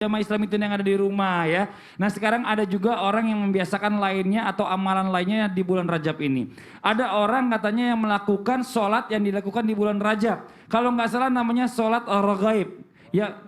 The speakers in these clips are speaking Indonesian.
jamaah Islam itu yang ada di rumah ya. Nah sekarang ada juga orang yang membiasakan lainnya atau amalan lainnya di bulan Rajab ini. Ada orang katanya yang melakukan sholat yang dilakukan di bulan Rajab. Kalau nggak salah namanya sholat raghaib. Ya,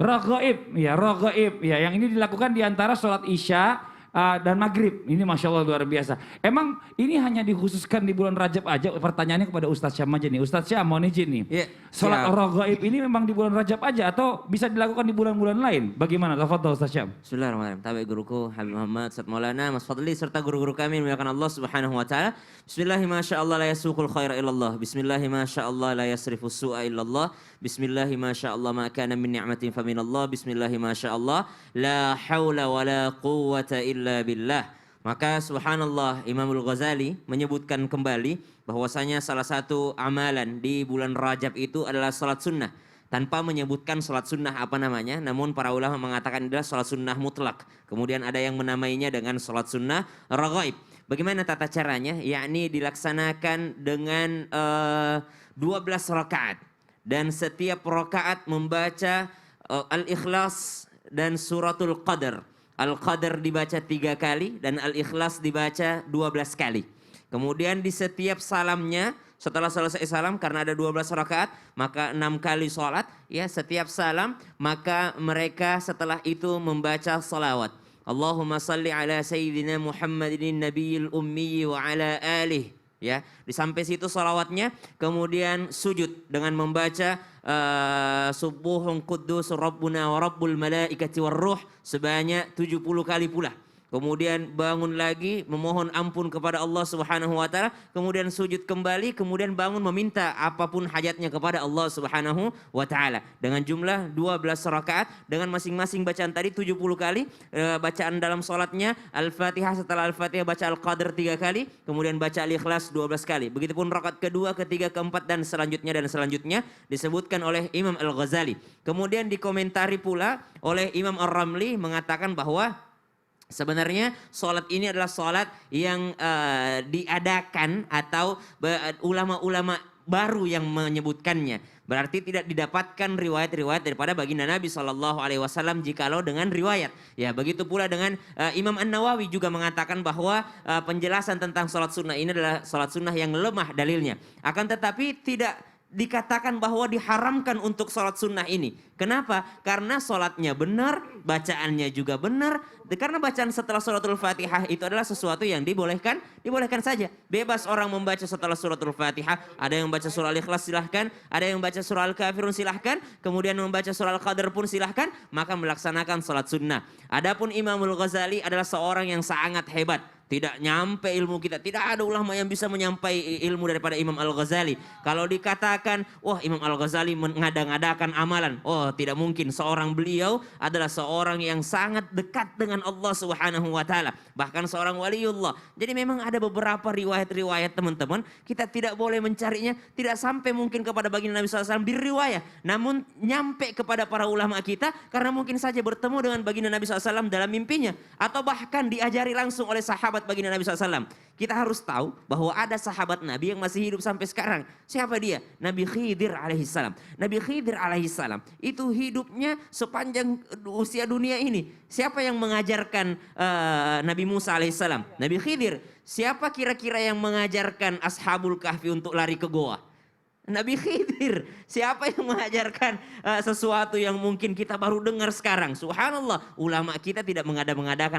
raghaib. Ya, raghaib. Ya, yang ini dilakukan di antara sholat Isya dan maghrib. Ini Masya Allah luar biasa. Emang ini hanya dikhususkan di bulan Rajab aja? Pertanyaannya kepada Ustadz Syam aja nih. Ustadz Syam mohon izin nih. Ya, Sholat raghaib ini memang di bulan Rajab aja atau bisa dilakukan di bulan-bulan lain? Bagaimana? Tafadhol Ustadz Syam. Bismillahirrahmanirrahim. Tabi guruku Habib Muhammad, Ustadz Maulana, Mas Fadli serta guru-guru kami dimuliakan Allah Subhanahu wa taala. Bismillahirrahmanirrahim. La yasuqul khaira illallah. Bismillahirrahmanirrahim. La yasrifus su'a illallah. Bismillahirrahmanirrahim. Ma kana min ni'matin fa minallah. Bismillahirrahmanirrahim. La haula wa la quwwata illa billah. Maka subhanallah Imamul Ghazali menyebutkan kembali bahwasanya salah satu amalan di bulan Rajab itu adalah salat sunnah. Tanpa menyebutkan salat sunnah apa namanya, namun para ulama mengatakan adalah salat sunnah mutlak. Kemudian ada yang menamainya dengan salat sunnah raghaib. Bagaimana tata caranya? Yakni dilaksanakan dengan 12 rakaat. Dan setiap rakaat membaca Al-Ikhlas dan Suratul Qadar. Al-Qadar dibaca 3 kali dan Al-Ikhlas dibaca 12 kali. Kemudian di setiap salamnya, setelah selesai salam karena ada 12 rakaat, maka 6 kali sholat. Ya, setiap salam, maka mereka setelah itu membaca salawat. Allahumma salli ala Sayyidina Muhammadin Nabiyil Ummi wa ala alih. Ya, di sampai situ salawatnya, kemudian sujud dengan membaca Subuhun Quddus Rabbuna wa Rabbul Malaikati war Ruh sebanyak 70 kali pula. Kemudian bangun lagi memohon ampun kepada Allah Subhanahu wa taala, kemudian sujud kembali, kemudian bangun meminta apapun hajatnya kepada Allah Subhanahu wa taala dengan jumlah 12 rakaat dengan masing-masing bacaan tadi 70 kali. Bacaan dalam salatnya Al-Fatihah, setelah Al-Fatihah baca Al-Qadar 3 kali, kemudian baca Al-Ikhlas 12 kali. Begitupun rakaat kedua, ketiga, keempat dan selanjutnya disebutkan oleh Imam Al-Ghazali. Kemudian dikomentari pula oleh Imam Ar-Ramli mengatakan bahwa sebenarnya sholat ini adalah sholat yang diadakan atau ulama-ulama baru yang menyebutkannya. Berarti tidak didapatkan riwayat-riwayat daripada baginda Nabi SAW jikalau dengan riwayat. Ya, begitu pula dengan Imam An-Nawawi juga mengatakan bahwa penjelasan tentang sholat sunnah ini adalah sholat sunnah yang lemah dalilnya. Akan tetapi tidak dikatakan bahwa diharamkan untuk sholat sunnah ini. Kenapa? Karena sholatnya benar, bacaannya juga benar. Karena bacaan setelah suratul Fatihah itu adalah sesuatu yang dibolehkan saja. Bebas orang membaca setelah suratul Fatihah. Ada yang membaca surah Al-Ikhlas silahkan, ada yang membaca surah Al-Kafirun silahkan, kemudian membaca surah Al-Qadar pun silahkan, maka melaksanakan sholat sunnah. Adapun Imamul Ghazali adalah seorang yang sangat hebat. Tidak nyampe ilmu kita. Tidak ada ulama yang bisa menyampai ilmu daripada Imam Al-Ghazali. Kalau dikatakan, wah Imam Al-Ghazali mengada-ngadakan amalan. Oh, tidak mungkin. Seorang beliau adalah seorang yang sangat dekat dengan Allah Subhanahu wa taala. Bahkan seorang waliullah. Jadi memang ada beberapa riwayat-riwayat teman-teman. Kita tidak boleh mencarinya. Tidak sampai mungkin kepada baginda Nabi SAW diriwayat. Namun nyampe kepada para ulama kita. Karena mungkin saja bertemu dengan baginda Nabi SAW dalam mimpinya. Atau bahkan diajari langsung oleh sahabat baginda Nabi SAW. Kita harus tahu bahwa ada sahabat Nabi yang masih hidup sampai sekarang. Siapa dia? Nabi Khidir alaihissalam. Nabi Khidir alaihissalam itu hidupnya sepanjang usia dunia ini. Siapa yang mengajarkan Nabi Musa alaihissalam? Nabi Khidir. Siapa kira-kira yang mengajarkan Ashabul Kahfi untuk lari ke goa? Nabi Khidir. Siapa yang mengajarkan sesuatu yang mungkin kita baru dengar sekarang? Subhanallah, ulama kita tidak mengadakan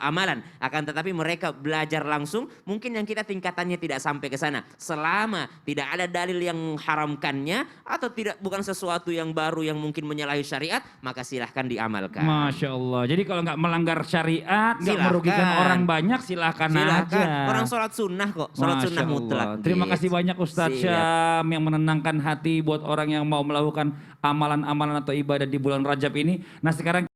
amalan, akan tetapi mereka belajar langsung. Mungkin yang kita tingkatannya tidak sampai ke sana. Selama tidak ada dalil yang mengharamkannya atau bukan sesuatu yang baru yang mungkin menyalahi syariat, maka silahkan diamalkan. Masya Allah. Jadi kalau nggak melanggar syariat, nggak merugikan orang banyak, silahkan aja. Orang sholat sunnah kok, sholat sunnah mutlak. Terima kasih banyak Ustadz Syam yang menenangkan hati buat orang yang mau melakukan amalan-amalan atau ibadah di bulan Rajab ini. Nah sekarang